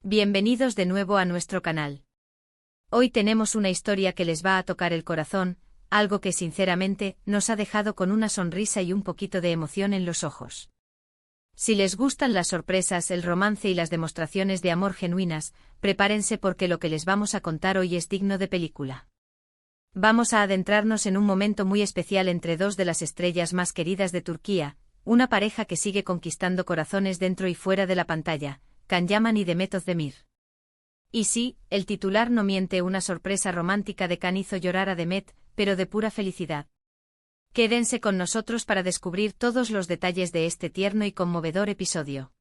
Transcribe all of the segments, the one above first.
Bienvenidos de nuevo a nuestro canal. Hoy tenemos una historia que les va a tocar el corazón, algo que sinceramente nos ha dejado con una sonrisa y un poquito de emoción en los ojos. Si les gustan las sorpresas, el romance y las demostraciones de amor genuinas, prepárense porque lo que les vamos a contar hoy es digno de película. Vamos a adentrarnos en un momento muy especial entre dos de las estrellas más queridas de Turquía, una pareja que sigue conquistando corazones dentro y fuera de la pantalla, Can Yaman y Demet Özdemir. Y sí, el titular no miente, una sorpresa romántica de Can hizo llorar a Demet, pero de pura felicidad. Quédense con nosotros para descubrir todos los detalles de este tierno y conmovedor episodio.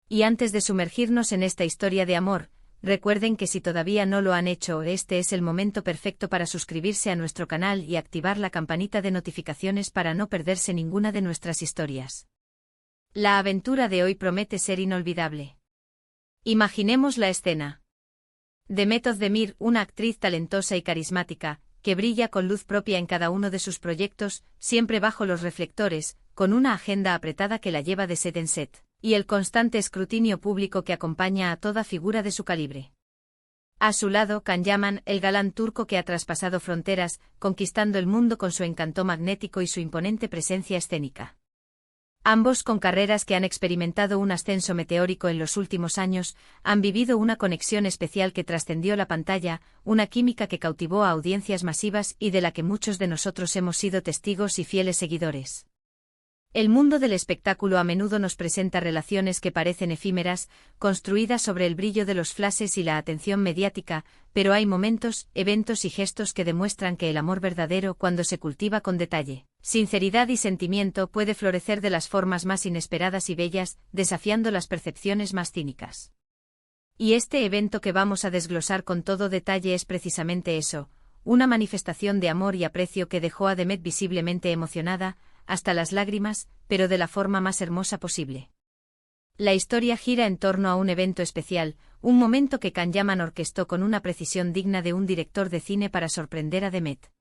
Y antes de sumergirnos en esta historia de amor, recuerden que si todavía no lo han hecho, este es el momento perfecto para suscribirse a nuestro canal y activar la campanita de notificaciones para no perderse ninguna de nuestras historias. La aventura de hoy promete ser inolvidable. Imaginemos la escena. Demet Özdemir, una actriz talentosa y carismática, que brilla con luz propia en cada uno de sus proyectos, siempre bajo los reflectores, con una agenda apretada que la lleva de set en set, y el constante escrutinio público que acompaña a toda figura de su calibre. A su lado, Can Yaman, el galán turco que ha traspasado fronteras, conquistando el mundo con su encanto magnético y su imponente presencia escénica. Ambos, con carreras que han experimentado un ascenso meteórico en los últimos años, han vivido una conexión especial que trascendió la pantalla, una química que cautivó a audiencias masivas y de la que muchos de nosotros hemos sido testigos y fieles seguidores. El mundo del espectáculo a menudo nos presenta relaciones que parecen efímeras, construidas sobre el brillo de los flashes y la atención mediática, pero hay momentos, eventos y gestos que demuestran que el amor verdadero, cuando se cultiva con detalle, sinceridad y sentimiento, puede florecer de las formas más inesperadas y bellas, desafiando las percepciones más cínicas. Y este evento que vamos a desglosar con todo detalle es precisamente eso, una manifestación de amor y aprecio que dejó a Demet visiblemente emocionada, hasta las lágrimas, pero de la forma más hermosa posible. La historia gira en torno a un evento especial, un momento que Can Yaman orquestó con una precisión digna de un director de cine para sorprender a Demet.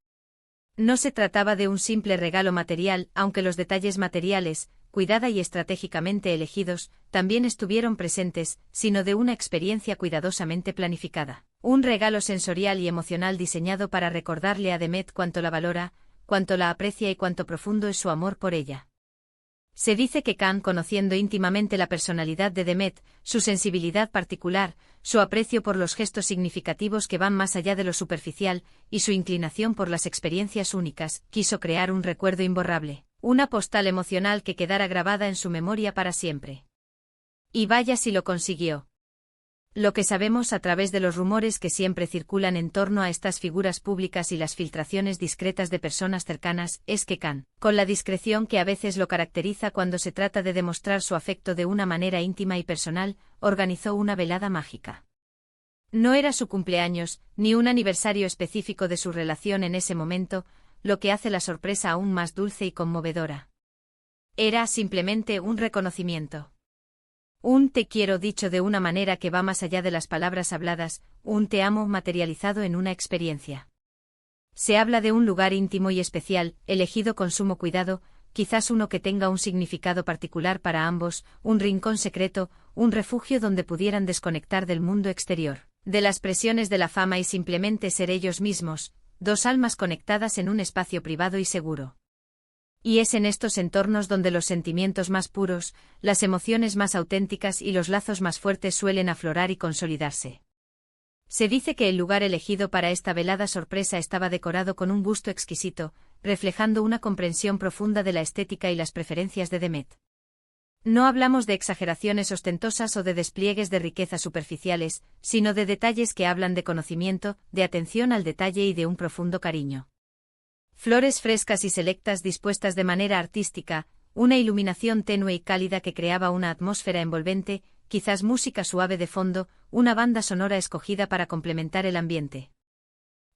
No se trataba de un simple regalo material, aunque los detalles materiales, cuidada y estratégicamente elegidos, también estuvieron presentes, sino de una experiencia cuidadosamente planificada. Un regalo sensorial y emocional diseñado para recordarle a Demet cuánto la valora, cuánto la aprecia y cuánto profundo es su amor por ella. Se dice que Can, conociendo íntimamente la personalidad de Demet, su sensibilidad particular, su aprecio por los gestos significativos que van más allá de lo superficial, y su inclinación por las experiencias únicas, quiso crear un recuerdo imborrable, una postal emocional que quedara grabada en su memoria para siempre. Y vaya si lo consiguió. Lo que sabemos a través de los rumores que siempre circulan en torno a estas figuras públicas y las filtraciones discretas de personas cercanas, es que Can, con la discreción que a veces lo caracteriza cuando se trata de demostrar su afecto de una manera íntima y personal, organizó una velada mágica. No era su cumpleaños, ni un aniversario específico de su relación en ese momento, lo que hace la sorpresa aún más dulce y conmovedora. Era simplemente un reconocimiento. Un te quiero dicho de una manera que va más allá de las palabras habladas, un te amo materializado en una experiencia. Se habla de un lugar íntimo y especial, elegido con sumo cuidado, quizás uno que tenga un significado particular para ambos, un rincón secreto, un refugio donde pudieran desconectar del mundo exterior, de las presiones de la fama y simplemente ser ellos mismos, dos almas conectadas en un espacio privado y seguro. Y es en estos entornos donde los sentimientos más puros, las emociones más auténticas y los lazos más fuertes suelen aflorar y consolidarse. Se dice que el lugar elegido para esta velada sorpresa estaba decorado con un gusto exquisito, reflejando una comprensión profunda de la estética y las preferencias de Demet. No hablamos de exageraciones ostentosas o de despliegues de riqueza superficiales, sino de detalles que hablan de conocimiento, de atención al detalle y de un profundo cariño. Flores frescas y selectas dispuestas de manera artística, una iluminación tenue y cálida que creaba una atmósfera envolvente, quizás música suave de fondo, una banda sonora escogida para complementar el ambiente.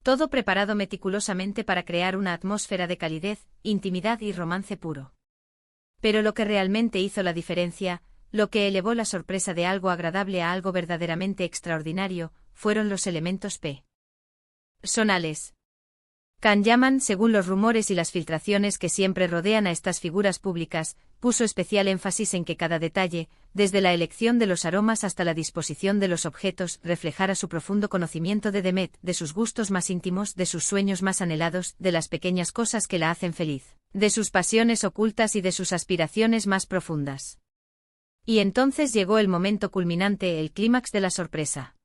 Todo preparado meticulosamente para crear una atmósfera de calidez, intimidad y romance puro. Pero lo que realmente hizo la diferencia, lo que elevó la sorpresa de algo agradable a algo verdaderamente extraordinario, fueron los elementos personales. Can Yaman, según los rumores y las filtraciones que siempre rodean a estas figuras públicas, puso especial énfasis en que cada detalle, desde la elección de los aromas hasta la disposición de los objetos, reflejara su profundo conocimiento de Demet, de sus gustos más íntimos, de sus sueños más anhelados, de las pequeñas cosas que la hacen feliz, de sus pasiones ocultas y de sus aspiraciones más profundas. Y entonces llegó el momento culminante, el clímax de la sorpresa.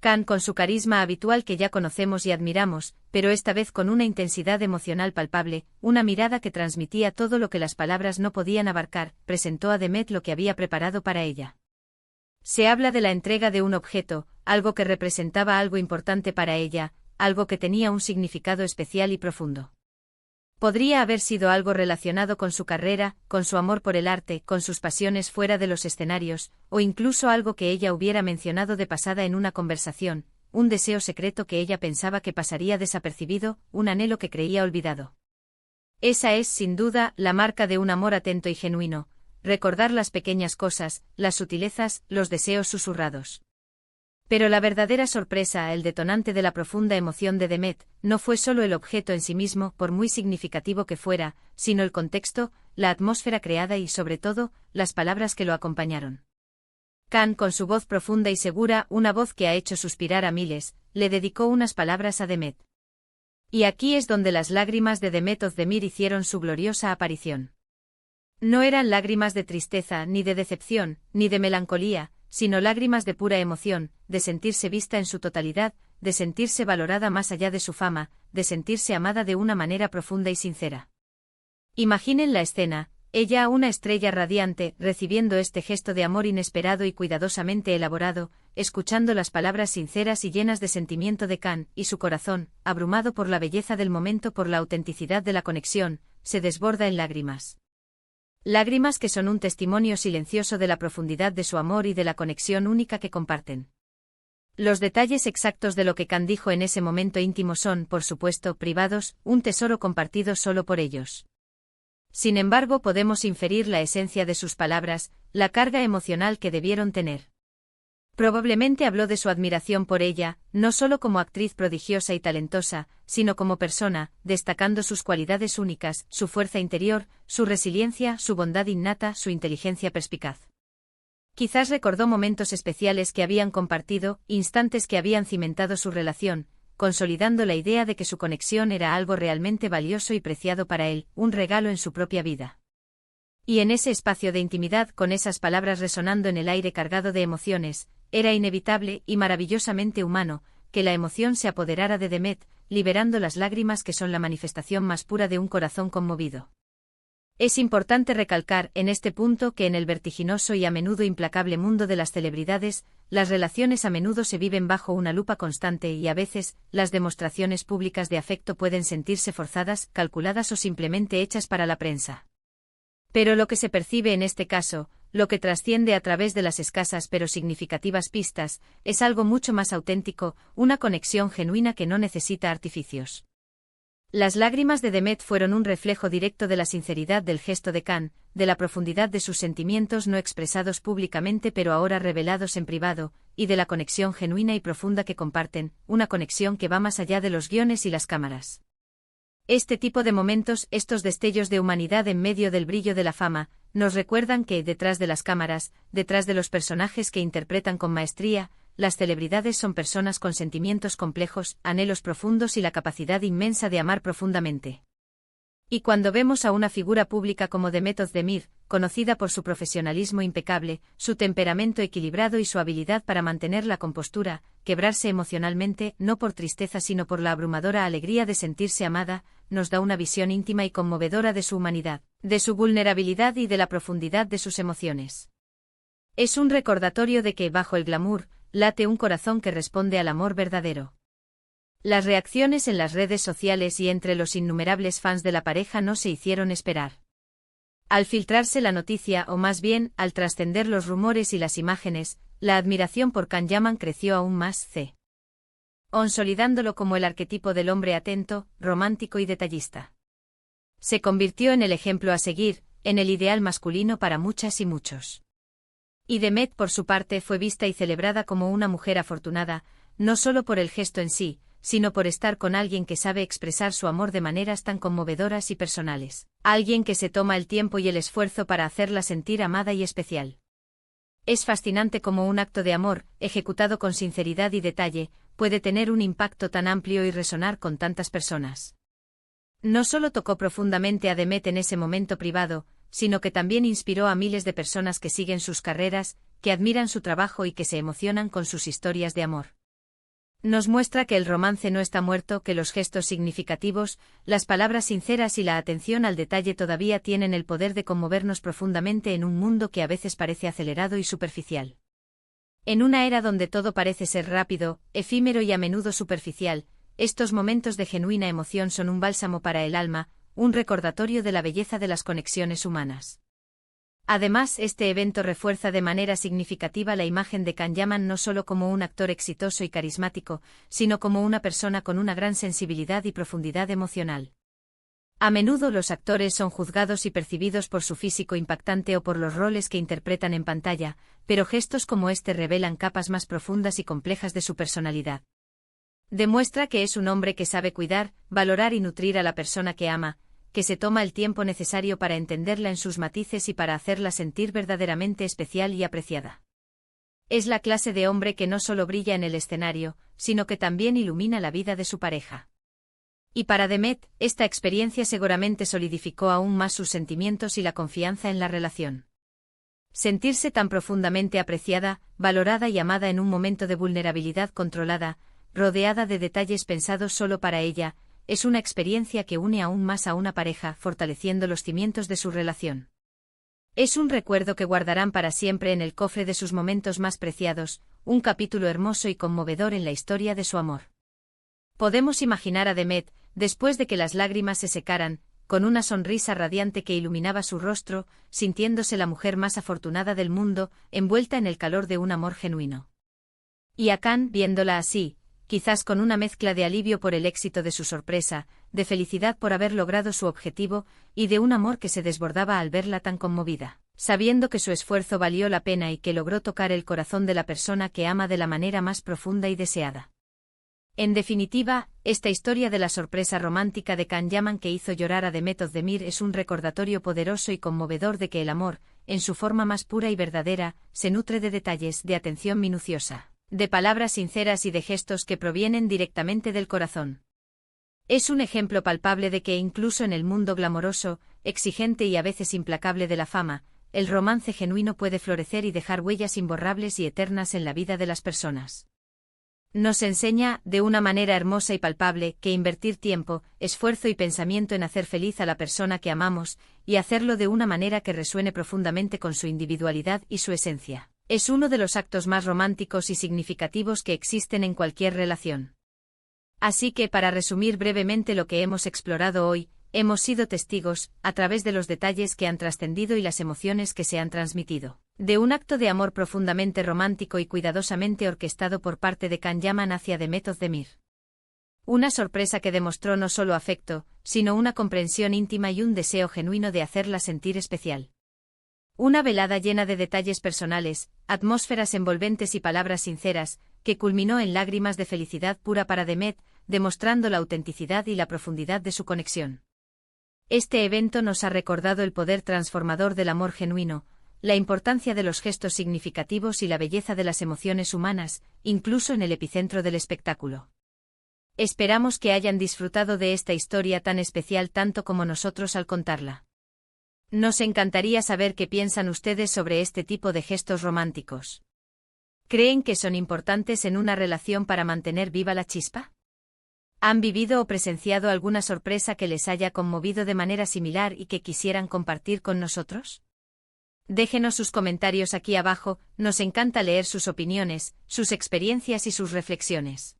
Can, con su carisma habitual que ya conocemos y admiramos, pero esta vez con una intensidad emocional palpable, una mirada que transmitía todo lo que las palabras no podían abarcar, presentó a Demet lo que había preparado para ella. Se habla de la entrega de un objeto, algo que representaba algo importante para ella, algo que tenía un significado especial y profundo. Podría haber sido algo relacionado con su carrera, con su amor por el arte, con sus pasiones fuera de los escenarios, o incluso algo que ella hubiera mencionado de pasada en una conversación, un deseo secreto que ella pensaba que pasaría desapercibido, un anhelo que creía olvidado. Esa es, sin duda, la marca de un amor atento y genuino, recordar las pequeñas cosas, las sutilezas, los deseos susurrados. Pero la verdadera sorpresa, el detonante de la profunda emoción de Demet, no fue solo el objeto en sí mismo, por muy significativo que fuera, sino el contexto, la atmósfera creada y, sobre todo, las palabras que lo acompañaron. Can, con su voz profunda y segura, una voz que ha hecho suspirar a miles, le dedicó unas palabras a Demet. Y aquí es donde las lágrimas de Demet Özdemir hicieron su gloriosa aparición. No eran lágrimas de tristeza, ni de decepción, ni de melancolía, sino lágrimas de pura emoción, de sentirse vista en su totalidad, de sentirse valorada más allá de su fama, de sentirse amada de una manera profunda y sincera. Imaginen la escena, ella, una estrella radiante, recibiendo este gesto de amor inesperado y cuidadosamente elaborado, escuchando las palabras sinceras y llenas de sentimiento de Can, y su corazón, abrumado por la belleza del momento, por la autenticidad de la conexión, se desborda en lágrimas. Lágrimas que son un testimonio silencioso de la profundidad de su amor y de la conexión única que comparten. Los detalles exactos de lo que Can dijo en ese momento íntimo son, por supuesto, privados, un tesoro compartido solo por ellos. Sin embargo, podemos inferir la esencia de sus palabras, la carga emocional que debieron tener. Probablemente habló de su admiración por ella, no solo como actriz prodigiosa y talentosa, sino como persona, destacando sus cualidades únicas, su fuerza interior, su resiliencia, su bondad innata, su inteligencia perspicaz. Quizás recordó momentos especiales que habían compartido, instantes que habían cimentado su relación, consolidando la idea de que su conexión era algo realmente valioso y preciado para él, un regalo en su propia vida. Y en ese espacio de intimidad, con esas palabras resonando en el aire cargado de emociones, era inevitable y maravillosamente humano, que la emoción se apoderara de Demet, liberando las lágrimas que son la manifestación más pura de un corazón conmovido. Es importante recalcar, en este punto, que en el vertiginoso y a menudo implacable mundo de las celebridades, las relaciones a menudo se viven bajo una lupa constante y a veces, las demostraciones públicas de afecto pueden sentirse forzadas, calculadas o simplemente hechas para la prensa. Pero lo que se percibe en este caso, lo que trasciende a través de las escasas pero significativas pistas, es algo mucho más auténtico, una conexión genuina que no necesita artificios. Las lágrimas de Demet fueron un reflejo directo de la sinceridad del gesto de Can, de la profundidad de sus sentimientos no expresados públicamente pero ahora revelados en privado, y de la conexión genuina y profunda que comparten, una conexión que va más allá de los guiones y las cámaras. Este tipo de momentos, estos destellos de humanidad en medio del brillo de la fama, nos recuerdan que, detrás de las cámaras, detrás de los personajes que interpretan con maestría, las celebridades son personas con sentimientos complejos, anhelos profundos y la capacidad inmensa de amar profundamente. Y cuando vemos a una figura pública como Demet Özdemir, conocida por su profesionalismo impecable, su temperamento equilibrado y su habilidad para mantener la compostura, quebrarse emocionalmente, no por tristeza sino por la abrumadora alegría de sentirse amada, nos da una visión íntima y conmovedora de su humanidad, de su vulnerabilidad y de la profundidad de sus emociones. Es un recordatorio de que, bajo el glamour, late un corazón que responde al amor verdadero. Las reacciones en las redes sociales y entre los innumerables fans de la pareja no se hicieron esperar. Al filtrarse la noticia, o más bien, al trascender los rumores y las imágenes, la admiración por Can Yaman creció aún más, consolidándolo como el arquetipo del hombre atento, romántico y detallista. Se convirtió en el ejemplo a seguir, en el ideal masculino para muchas y muchos. Y Demet, por su parte, fue vista y celebrada como una mujer afortunada, no solo por el gesto en sí, sino por estar con alguien que sabe expresar su amor de maneras tan conmovedoras y personales. Alguien que se toma el tiempo y el esfuerzo para hacerla sentir amada y especial. Es fascinante cómo un acto de amor, ejecutado con sinceridad y detalle, puede tener un impacto tan amplio y resonar con tantas personas. No solo tocó profundamente a Demet en ese momento privado, sino que también inspiró a miles de personas que siguen sus carreras, que admiran su trabajo y que se emocionan con sus historias de amor. Nos muestra que el romance no está muerto, que los gestos significativos, las palabras sinceras y la atención al detalle todavía tienen el poder de conmovernos profundamente en un mundo que a veces parece acelerado y superficial. En una era donde todo parece ser rápido, efímero y a menudo superficial, estos momentos de genuina emoción son un bálsamo para el alma, un recordatorio de la belleza de las conexiones humanas. Además, este evento refuerza de manera significativa la imagen de Can Yaman no solo como un actor exitoso y carismático, sino como una persona con una gran sensibilidad y profundidad emocional. A menudo los actores son juzgados y percibidos por su físico impactante o por los roles que interpretan en pantalla, pero gestos como este revelan capas más profundas y complejas de su personalidad. Demuestra que es un hombre que sabe cuidar, valorar y nutrir a la persona que ama, que se toma el tiempo necesario para entenderla en sus matices y para hacerla sentir verdaderamente especial y apreciada. Es la clase de hombre que no solo brilla en el escenario, sino que también ilumina la vida de su pareja. Y para Demet, esta experiencia seguramente solidificó aún más sus sentimientos y la confianza en la relación. Sentirse tan profundamente apreciada, valorada y amada en un momento de vulnerabilidad controlada, rodeada de detalles pensados solo para ella, es una experiencia que une aún más a una pareja, fortaleciendo los cimientos de su relación. Es un recuerdo que guardarán para siempre en el cofre de sus momentos más preciados, un capítulo hermoso y conmovedor en la historia de su amor. Podemos imaginar a Demet, después de que las lágrimas se secaran, con una sonrisa radiante que iluminaba su rostro, sintiéndose la mujer más afortunada del mundo, envuelta en el calor de un amor genuino. Y a Can, viéndola así, quizás con una mezcla de alivio por el éxito de su sorpresa, de felicidad por haber logrado su objetivo, y de un amor que se desbordaba al verla tan conmovida, sabiendo que su esfuerzo valió la pena y que logró tocar el corazón de la persona que ama de la manera más profunda y deseada. En definitiva, esta historia de la sorpresa romántica de Can Yaman que hizo llorar a Demet Özdemir es un recordatorio poderoso y conmovedor de que el amor, en su forma más pura y verdadera, se nutre de detalles, de atención minuciosa, de palabras sinceras y de gestos que provienen directamente del corazón. Es un ejemplo palpable de que incluso en el mundo glamoroso, exigente y a veces implacable de la fama, el romance genuino puede florecer y dejar huellas imborrables y eternas en la vida de las personas. Nos enseña, de una manera hermosa y palpable, que invertir tiempo, esfuerzo y pensamiento en hacer feliz a la persona que amamos, y hacerlo de una manera que resuene profundamente con su individualidad y su esencia, es uno de los actos más románticos y significativos que existen en cualquier relación. Así que, para resumir brevemente lo que hemos explorado hoy, hemos sido testigos, a través de los detalles que han trascendido y las emociones que se han transmitido, de un acto de amor profundamente romántico y cuidadosamente orquestado por parte de Can Yaman hacia Demet Özdemir. Una sorpresa que demostró no solo afecto, sino una comprensión íntima y un deseo genuino de hacerla sentir especial. Una velada llena de detalles personales, atmósferas envolventes y palabras sinceras, que culminó en lágrimas de felicidad pura para Demet, demostrando la autenticidad y la profundidad de su conexión. Este evento nos ha recordado el poder transformador del amor genuino, la importancia de los gestos significativos y la belleza de las emociones humanas, incluso en el epicentro del espectáculo. Esperamos que hayan disfrutado de esta historia tan especial tanto como nosotros al contarla. Nos encantaría saber qué piensan ustedes sobre este tipo de gestos románticos. ¿Creen que son importantes en una relación para mantener viva la chispa? ¿Han vivido o presenciado alguna sorpresa que les haya conmovido de manera similar y que quisieran compartir con nosotros? Déjenos sus comentarios aquí abajo, nos encanta leer sus opiniones, sus experiencias y sus reflexiones.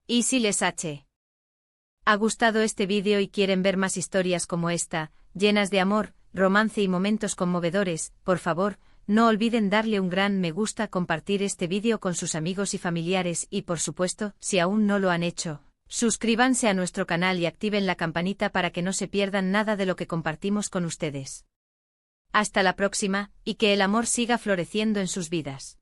Y si les ha gustado este vídeo y quieren ver más historias como esta, llenas de amor, romance y momentos conmovedores, por favor, no olviden darle un gran me gusta, compartir este vídeo con sus amigos y familiares y, por supuesto, si aún no lo han hecho, suscríbanse a nuestro canal y activen la campanita para que no se pierdan nada de lo que compartimos con ustedes. Hasta la próxima, y que el amor siga floreciendo en sus vidas.